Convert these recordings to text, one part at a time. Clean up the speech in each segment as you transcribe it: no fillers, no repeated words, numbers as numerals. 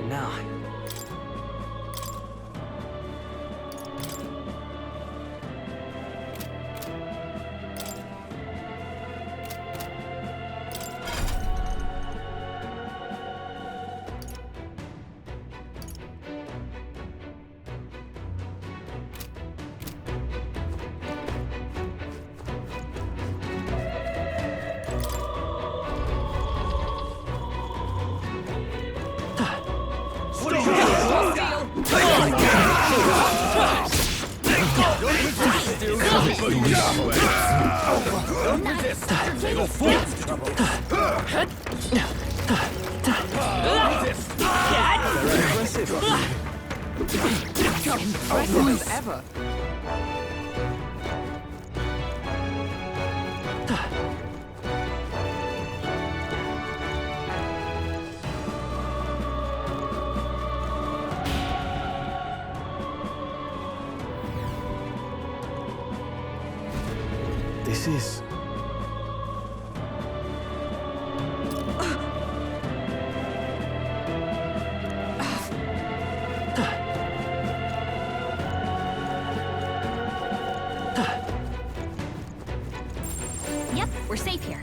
hard now. Impressive as ever. This is... Yep, we're safe here.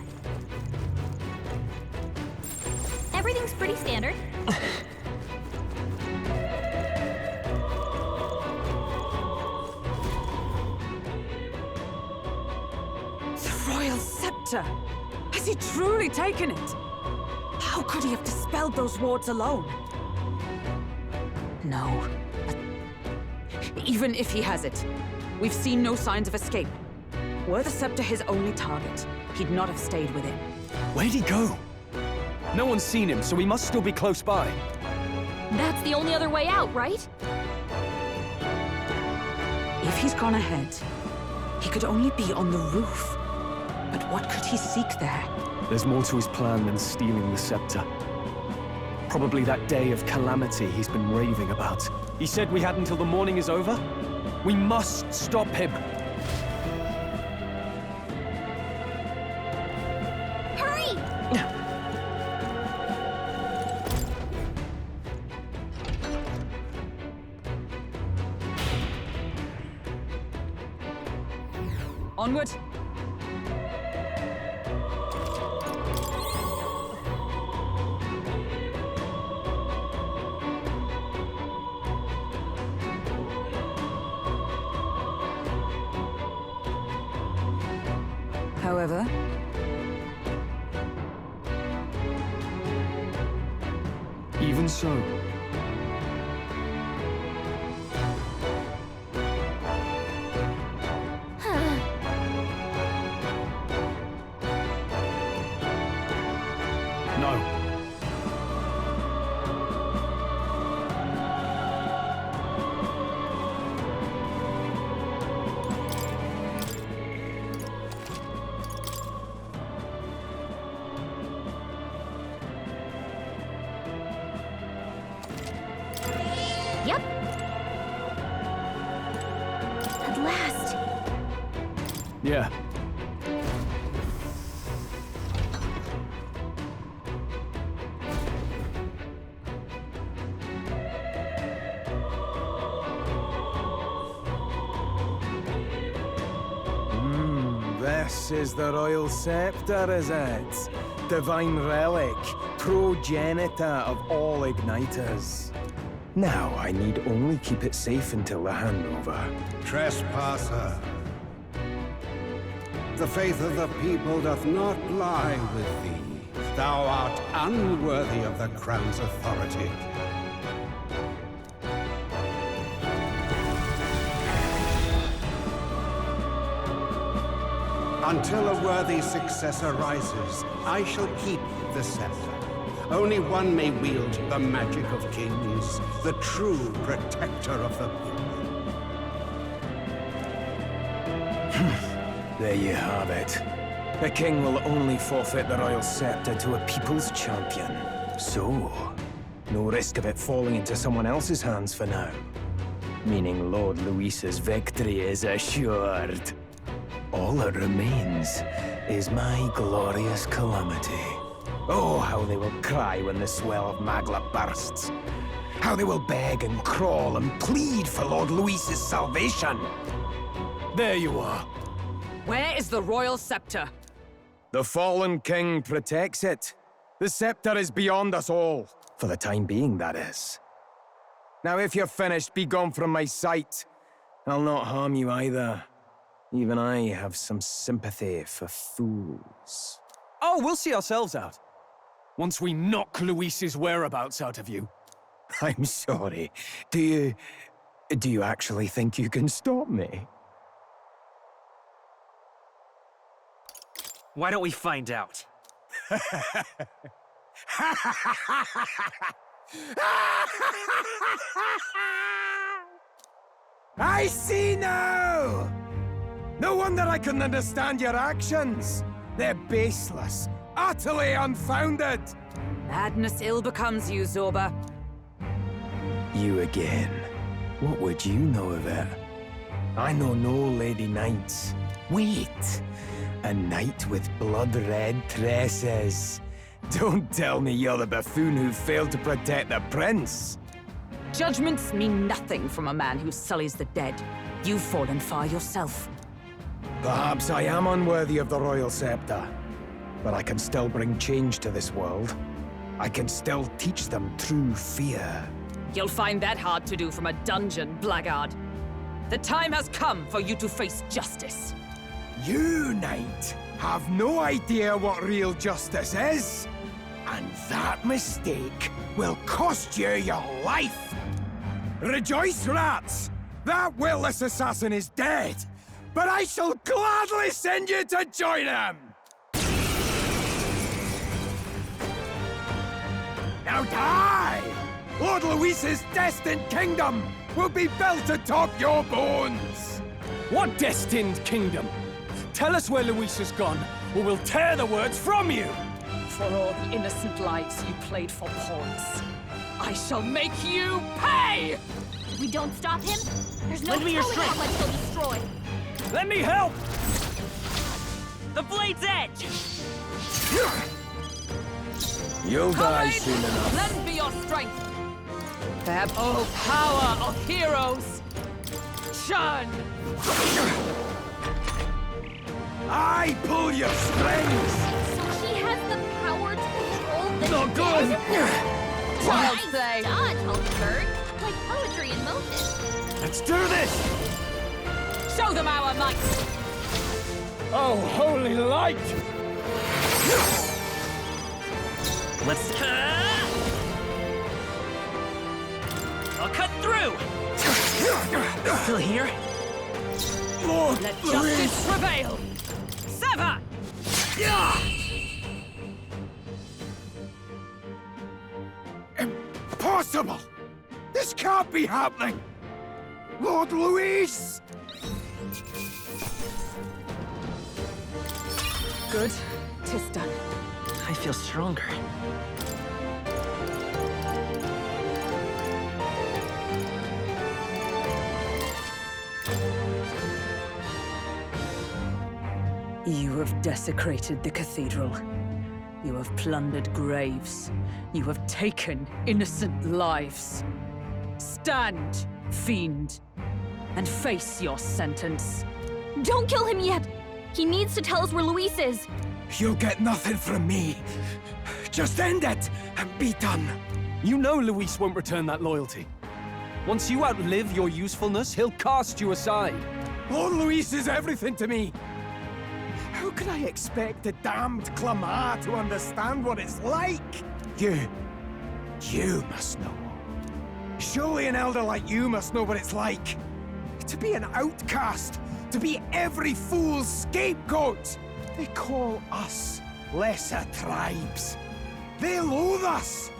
Everything's pretty standard. The royal scepter! Has he truly taken it? How could he have dispelled those wards alone? No. Even if he has it, we've seen no signs of escape. Were the scepter his only target, he'd not have stayed with it. Where'd he go? No one's seen him, so he must still be close by. That's the only other way out, right? If he's gone ahead, he could only be on the roof. But what could he seek there? There's more to his plan than stealing the scepter. Probably that day of calamity he's been raving about. He said we had until the morning is over? We must stop him! Hurry! Onward! However, Even so, no. Yep. At last. Yeah. This is the royal scepter, is it? Divine relic, progenitor of all igniters. Now I need only keep it safe until the handover. Trespasser. The faith of the people doth not lie with thee. Thou art unworthy of the crown's authority. Until a worthy successor rises, I shall keep the scepter. Only one may wield the magic of kings, the true protector of the people. There you have it. The king will only forfeit the royal scepter to a people's champion. So, no risk of it falling into someone else's hands for now. Meaning Lord Luis's victory is assured. All that remains is my glorious calamity. Oh, how they will cry when the swell of Magla bursts. How they will beg and crawl and plead for Lord Luis's salvation. There you are. Where is the royal scepter? The fallen king protects it. The scepter is beyond us all. For the time being, that is. Now, if you're finished, be gone from my sight. I'll not harm you either. Even I have some sympathy for fools. Oh, we'll see ourselves out. Once we knock Luis's whereabouts out of you. I'm sorry. Do you actually think you can stop me? Why don't we find out? I see now! No wonder I couldn't understand your actions. They're baseless, utterly unfounded. Madness ill becomes you, Zorba. You again. What would you know of it? I know no lady knights. Wait! A knight with blood-red tresses. Don't tell me you're the buffoon who failed to protect the prince. Judgments mean nothing from a man who sullies the dead. You've fallen far yourself. Perhaps I am unworthy of the royal scepter, but I can still bring change to this world. I can still teach them true fear. You'll find that hard to do from a dungeon, blackguard. The time has come for you to face justice. You, knight, have no idea what real justice is. And that mistake will cost you your life. Rejoice, rats! That willless assassin is dead, but I shall gladly send you to join him! Now die! Lord Luis's destined kingdom will be built atop your bones! What destined kingdom? Tell us where Luis has gone, or we'll tear the words from you! For all the innocent lives you played for pawns, I shall make you pay! We don't stop him? There's no Lend me your telling how strength. much he'll destroy. Let me help! The blade's edge! You'll die Comrade, soon enough. lend me your strength! The power of heroes! Churn! I pull your strings! So she has the power to control the Not good! Wild Nice play! dodge, Hulkberg. Like poetry in motion. Let's do this! Show them our might! Oh, holy light! Let's... I'll cut through! Still here? Lord Let Luis! justice prevail! Sever! Impossible! This can't be happening! Lord Luis! Good. 'Tis done. I feel stronger. You have desecrated the cathedral. You have plundered graves. You have taken innocent lives. Stand, fiend, and face your sentence. Don't kill him yet. He needs to tell us where Luis is. You'll get nothing from me. Just end it and be done. You know Luis won't return that loyalty. Once you outlive your usefulness, he'll cast you aside. Lord Luis is everything to me. How could I expect the damned Clamar to understand what it's like? You must know. Surely an elder like you must know what it's like. To be an outcast, to be every fool's scapegoat. They call us lesser tribes. They loathe us.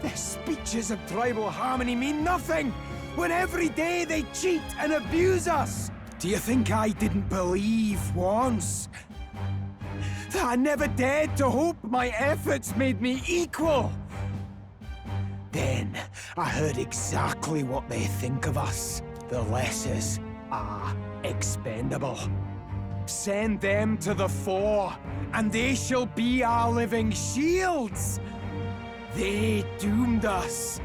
Their speeches of tribal harmony mean nothing, when every day they cheat and abuse us. Do you think I didn't believe once that I never dared to hope my efforts made me equal? Then I heard exactly what they think of us. The lessers are expendable. Send them to the fore, and they shall be our living shields. They doomed us,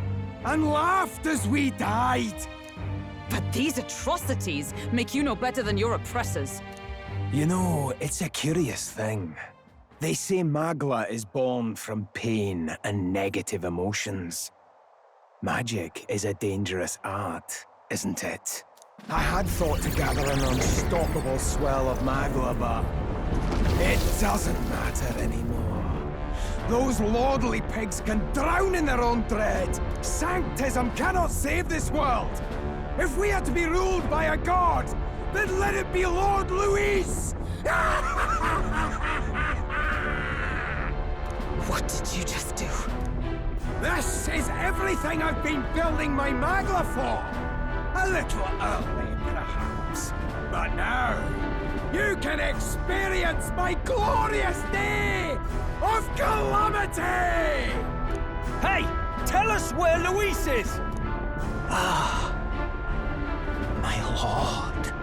and laughed as we died. But these atrocities make you no better than your oppressors. You know, it's a curious thing. They say Magla is born from pain and negative emotions. Magic is a dangerous art, isn't it? I had thought to gather an unstoppable swell of Magla, but it doesn't matter anymore. Those lordly pigs can drown in their own dread. Sanctism cannot save this world. If we are to be ruled by a god, then let it be Lord Luis! What did you just do? This is everything I've been building my Magla for! A little early, perhaps. But now, you can experience my glorious day of calamity! Hey! Tell us where Luis is! Ah, my lord,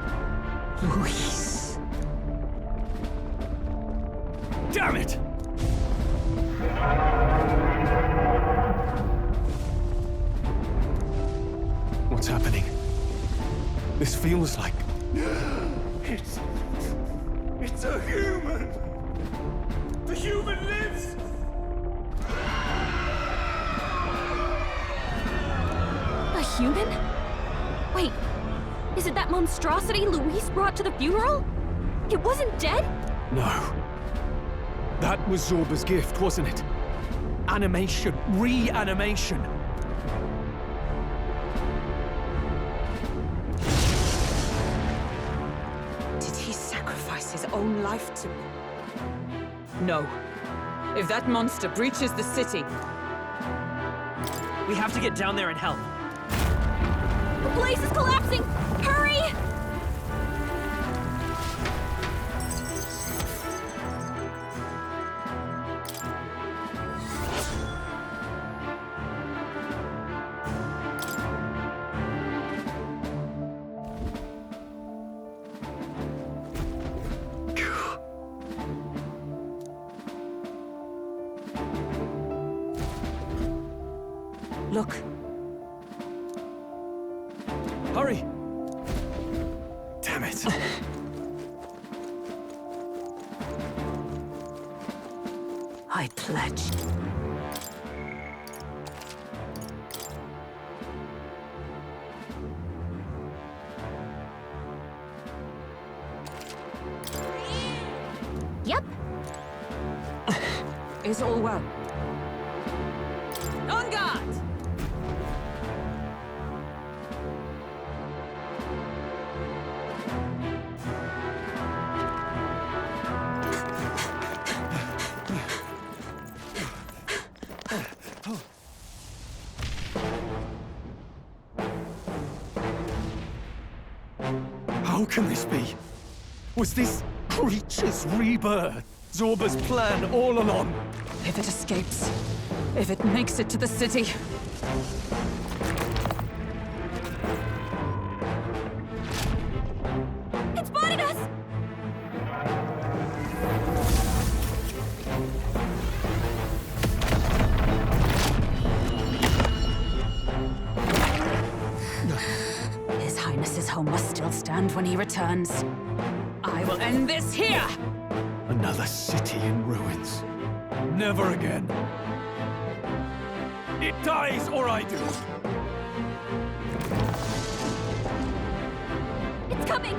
Luis. Damn it! What's happening? This feels like... It's a human! The human lives! A human? Wait, is it that monstrosity Luis brought to the funeral? It wasn't dead? No. That was Zorba's gift, wasn't it? Animation. Reanimation. Did he sacrifice his own life to... No. If that monster breaches the city... We have to get down there and help. The place is collapsing! Hurry! Look. Hurry! Damn it. I pledge. Yep. Is all well? On guard! How can this be? Was this creature's rebirth Zorba's plan all along? If it escapes, if it makes it to the city... It spotted us! His Highness's home must still stand when he returns. I will end this here! Another city in ruins. Never again. It dies or I do. It's coming!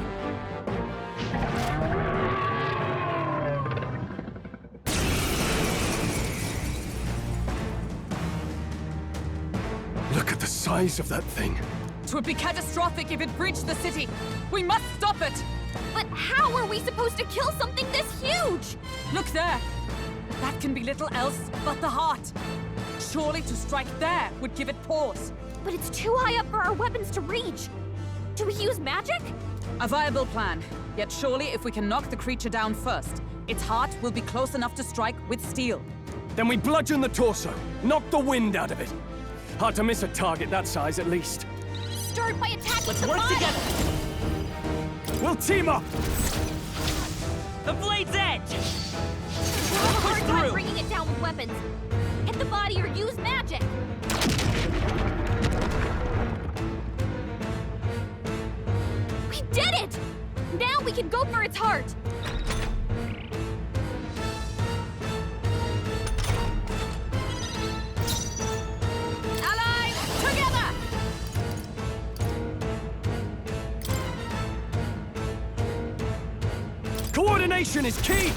Look at the size of that thing. It would be catastrophic if it breached the city. We must stop it! But how are we supposed to kill something this huge? Look there! That can be little else but the heart. Surely to strike there would give it pause. But it's too high up for our weapons to reach. Do we use magic? A viable plan. Yet surely if we can knock the creature down first, its heart will be close enough to strike with steel. Then we bludgeon the torso, knock the wind out of it. Hard to miss a target that size, at least. Start by attacking Let's the work body. together. We'll team up! The blade's edge! ranged weapons. Hit the body or use magic. We did it! Now we can go for its heart. Allies, together! Coordination is key!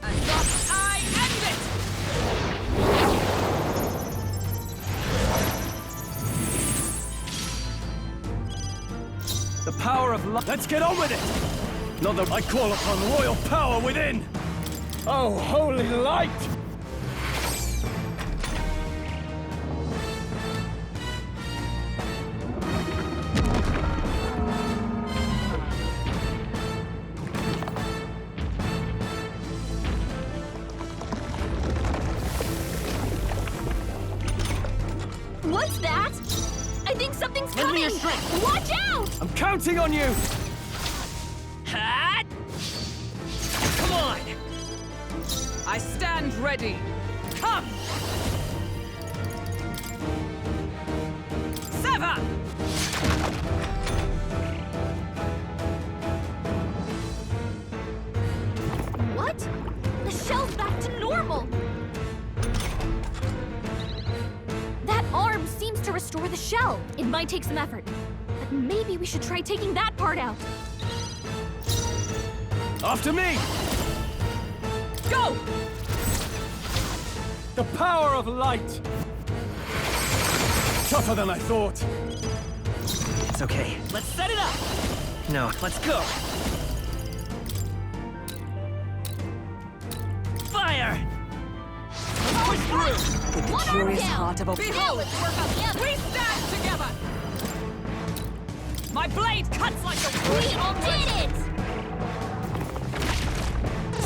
And thus I end it! The power of love. Let's get on with it! Not that I call upon royal power within! Oh, holy light! What's that? I think something's Lend coming! me your strength. Watch out! I'm counting on you! Hat! Come on! I stand ready. Come! Sever! What? The shell's back to normal! That arm seems to restore the shell. It might take some effort, but maybe we should try taking that part out. After me! Go! The power of light! Tougher than I thought. It's okay. Let's set it up! No, let's go! Fire! Push through! With the One arm curious down. heart of a... Now Behold! let's work on the other. We stand together! My blade cuts like a We wood. did it!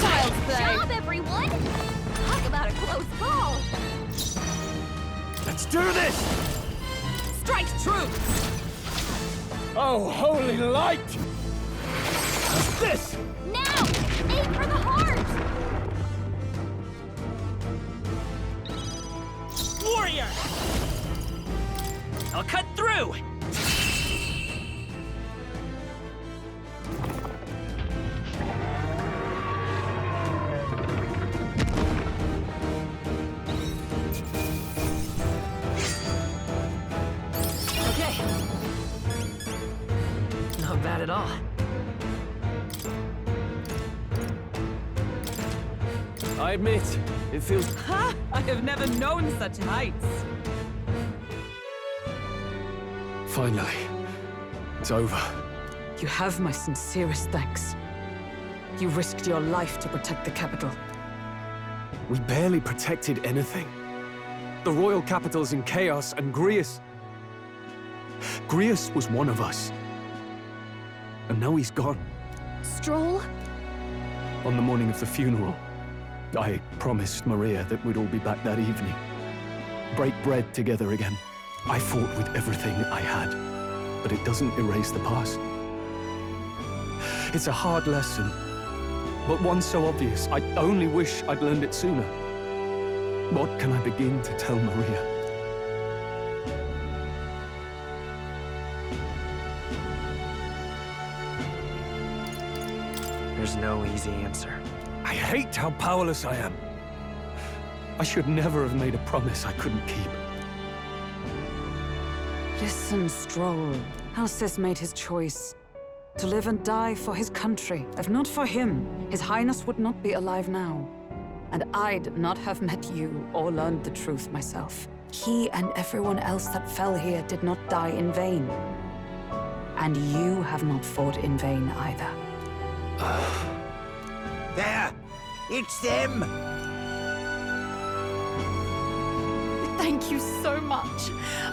Child's Good play! job, everyone! Talk about a close call. Let's do this! Strike true! Oh, holy light! How's this? Now, aim for the heart! Warrior! I'll cut through! Okay. Not bad at all. I admit, it feels... Ha! I have never known such heights. Finally, it's over. You have my sincerest thanks. You risked your life to protect the capital. We barely protected anything. The royal capital's in chaos, and Grius was one of us. And now he's gone. Stroll? On the morning of the funeral, I promised Maria that we'd all be back that evening. Break bread together again. I fought with everything I had, but it doesn't erase the past. It's a hard lesson, but one so obvious. I only wish I'd learned it sooner. What can I begin to tell Maria? There's no easy answer. I hate how powerless I am. I should never have made a promise I couldn't keep. Listen, Stroll. Alcest made his choice. To live and die for his country. If not for him, His Highness would not be alive now. And I'd not have met you or learned the truth myself. He and everyone else that fell here did not die in vain. And you have not fought in vain either. There! It's them! Thank you so much.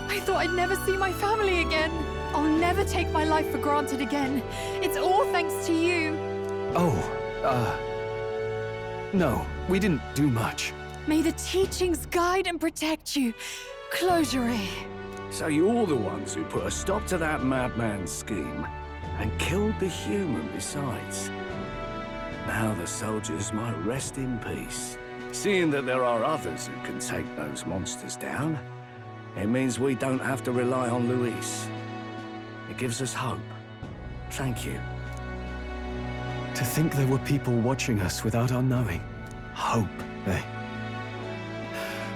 I thought I'd never see my family again. I'll never take my life for granted again. It's all thanks to you. No, we didn't do much. May the teachings guide and protect you. Closure. So you're the ones who put a stop to that madman's scheme, and killed the human besides. Now the soldiers might rest in peace. Seeing that there are others who can take those monsters down, it means we don't have to rely on Luis. It gives us hope. Thank you. To think there were people watching us without our knowing. Hope, eh?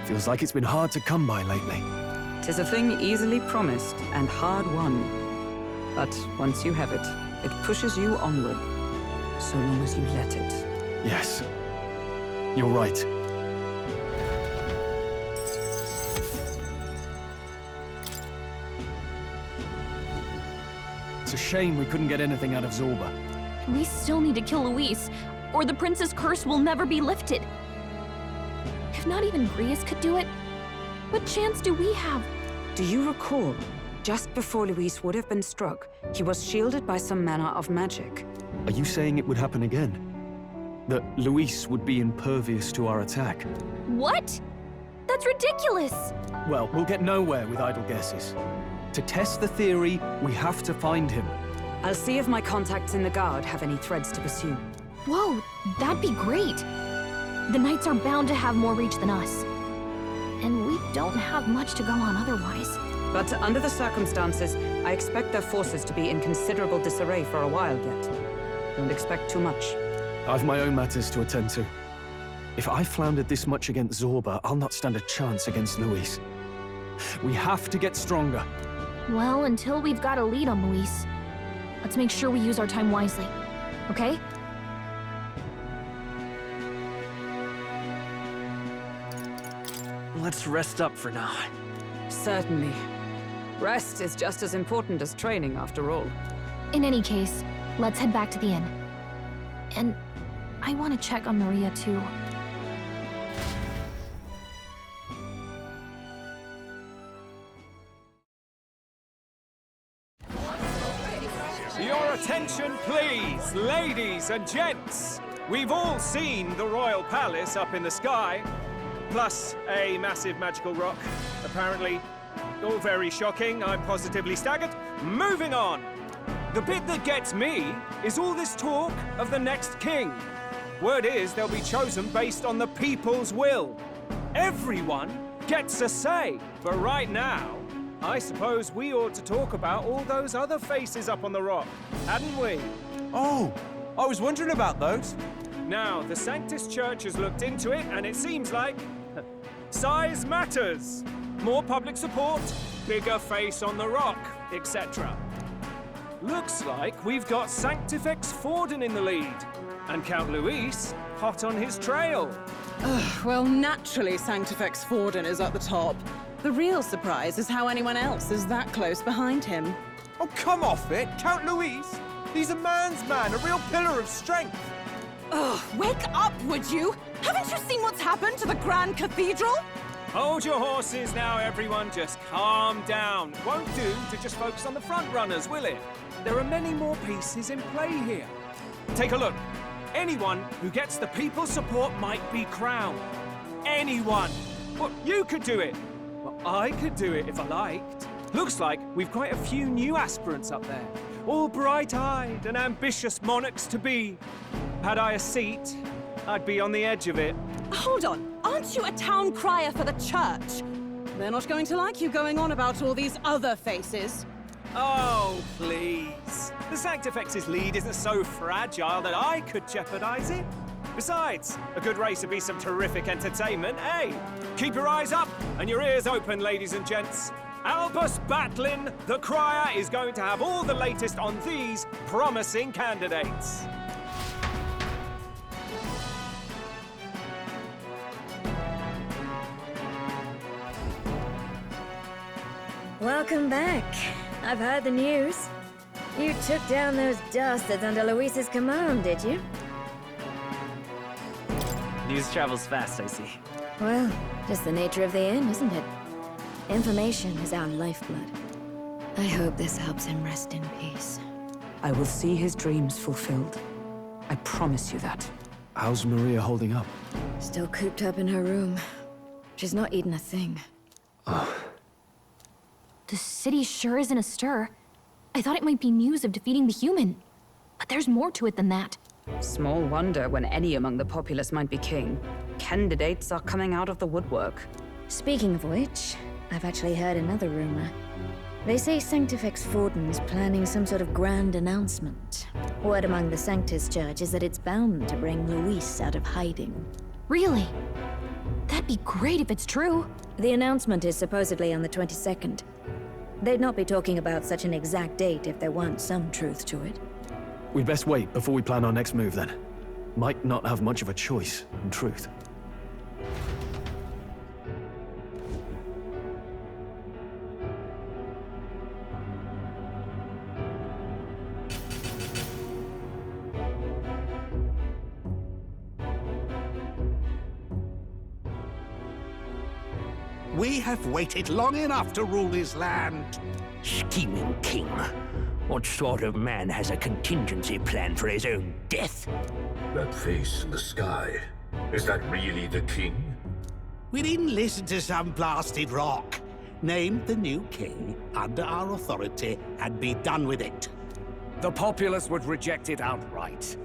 Feels like it's been hard to come by lately. 'Tis a thing easily promised and hard won. But once you have it, it pushes you onward, so long as you let it. Yes. You're right. It's a shame we couldn't get anything out of Zorba. We still need to kill Luis, or the prince's curse will never be lifted. If not even Grius could do it, what chance do we have? Do you recall, just before Luis would have been struck, he was shielded by some manner of magic? Are you saying it would happen again? That Luis would be impervious to our attack? What? That's ridiculous! Well, we'll get nowhere with idle guesses. To test the theory, we have to find him. I'll see if my contacts in the Guard have any threads to pursue. Whoa, that'd be great! The Knights are bound to have more reach than us. And we don't have much to go on otherwise. But under the circumstances, I expect their forces to be in considerable disarray for a while yet. Don't expect too much. I've my own matters to attend to. If I floundered this much against Zorba, I'll not stand a chance against Luis. We have to get stronger. Well, until we've got a lead on Luis, let's make sure we use our time wisely, okay? Let's rest up for now. Certainly. Rest is just as important as training, after all. In any case, let's head back to the inn. And I want to check on Maria, too. Your attention, please, ladies and gents. We've all seen the royal palace up in the sky, plus a massive magical rock, apparently. All very shocking, I'm positively staggered. Moving on. The bit that gets me is all this talk of the next king. Word is they'll be chosen based on the people's will. Everyone gets a say, but right now, I suppose we ought to talk about all those other faces up on the rock, hadn't we? Oh, I was wondering about those. Now, the Sanctus Church has looked into it, and it seems like size matters. More public support, bigger face on the rock, etc. Looks like we've got Sanctifex Forden in the lead, and Count Luis hot on his trail. Well, naturally Sanctifex Forden is at the top. The real surprise is how anyone else is that close behind him. Oh, come off it, Count Luis. He's a man's man, a real pillar of strength. Ugh, wake up, would you? Haven't you seen what's happened to the Grand Cathedral? Hold your horses now, everyone. Just calm down. Won't do to just focus on the front runners, will it? There are many more pieces in play here. Take a look. Anyone who gets the people's support might be crowned. Anyone. Well, you could do it. Well, I could do it if I liked. Looks like we've quite a few new aspirants up there. All bright-eyed and ambitious monarchs-to-be. Had I a seat, I'd be on the edge of it. Hold on, aren't you a town crier for the church? They're not going to like you going on about all these other faces. Oh, please. The Sanctifex's lead isn't so fragile that I could jeopardize it. Besides, a good race would be some terrific entertainment, eh? Keep your eyes up and your ears open, ladies and gents. Albus Batlin, the crier, is going to have all the latest on these promising candidates. Welcome back. I've heard the news. You took down those dastards under Luis's command, did you? News travels fast, I see. Well, just the nature of the inn, isn't it? Information is our lifeblood. I hope this helps him rest in peace. I will see his dreams fulfilled. I promise you that. How's Maria holding up? Still cooped up in her room. She's not eaten a thing. The city sure isn't astir. I thought it might be news of defeating the human. But there's more to it than that. Small wonder when any among the populace might be king. candidates are coming out of the woodwork. Speaking of which, I've actually heard another rumor. They say Sanctifex Fortin's planning some sort of grand announcement. Word among the Sanctus Church is that it's bound to bring Luis out of hiding. Really? That'd be great if it's true. The announcement is supposedly on the 22nd. They'd not be talking about such an exact date if there weren't some truth to it. We'd best wait before we plan our next move then. Might not have much of a choice, in truth. We have waited long enough to rule this land. Scheming king. What sort of man has a contingency plan for his own death? That face in the sky, is that really the king? We didn't listen to some blasted rock. Name the new king under our authority and be done with it. The populace would reject it outright.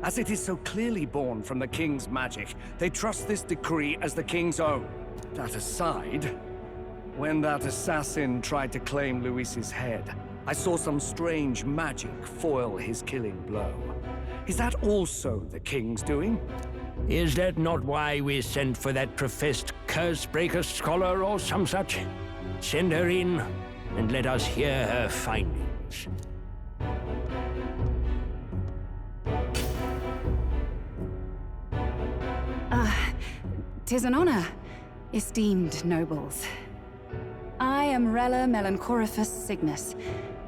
As it is so clearly born from the king's magic, they trust this decree as the king's own. That aside, when that assassin tried to claim Luis's head, I saw some strange magic foil his killing blow. Is that also the king's doing? Is that not why we sent for that professed curse-breaker scholar or some such? Send her in, and let us hear her findings. 'Tis an honor, esteemed nobles. I am Rella Melanchorophus Cygnus,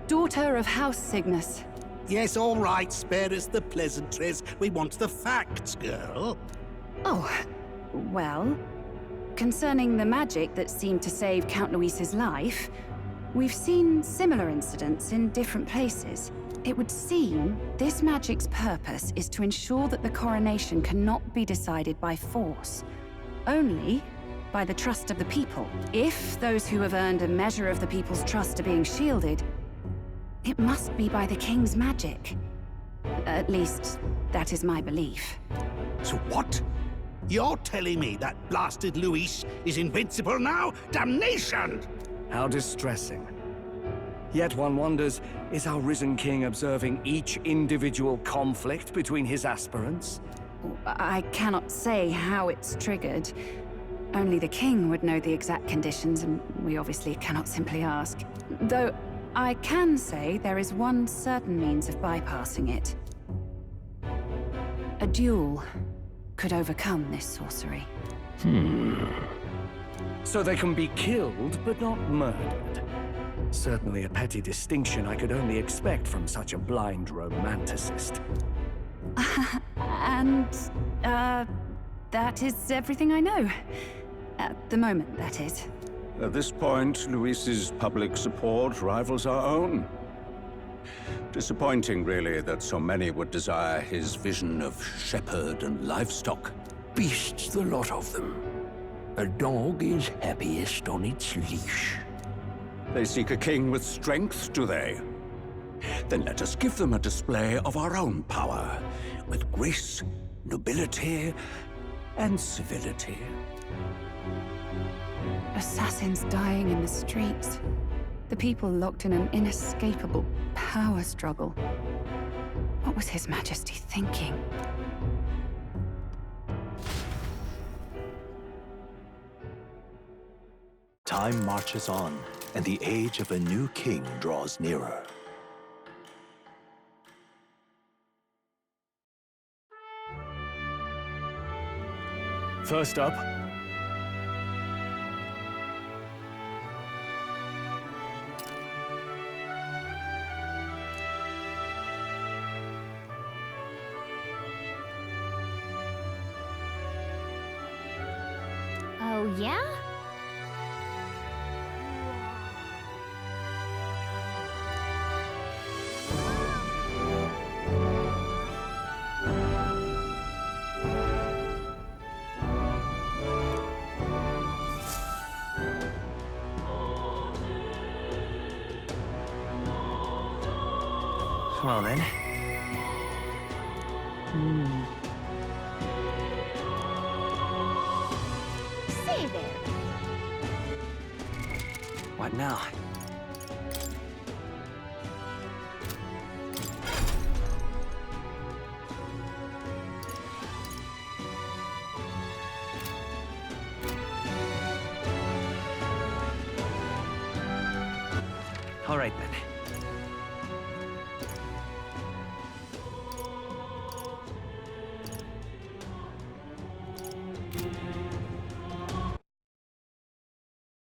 daughter of House Cygnus. Yes, all right, spare us the pleasantries. We want the facts, girl. Oh, well, concerning the magic that seemed to save Count Luis's life, we've seen similar incidents in different places. It would seem this magic's purpose is to ensure that the coronation cannot be decided by force, only by the trust of the people. If those who have earned a measure of the people's trust are being shielded, it must be by the king's magic. At least, that is my belief. So what? You're telling me that blasted Luis is invincible now? Damnation! How distressing. Yet one wonders, is our risen king observing each individual conflict between his aspirants? I cannot say how it's triggered. Only the king would know the exact conditions, and we obviously cannot simply ask. Though, I can say there is one certain means of bypassing it. A duel could overcome this sorcery. So they can be killed, but not murdered. Certainly a petty distinction I could only expect from such a blind romanticist. And, that is everything I know. At the moment, that is. At this point, Luis's public support rivals our own. Disappointing, really, that so many would desire his vision of shepherd and livestock. Beasts, the lot of them. A dog is happiest on its leash. They seek a king with strength, do they? Then let us give them a display of our own power, with grace, nobility, and civility. Assassins dying in the streets. The people locked in an inescapable power struggle. What was His Majesty thinking? Time marches on, and the age of a new king draws nearer. First up, Oh, yeah? Well then. Hey there. What now? All right then.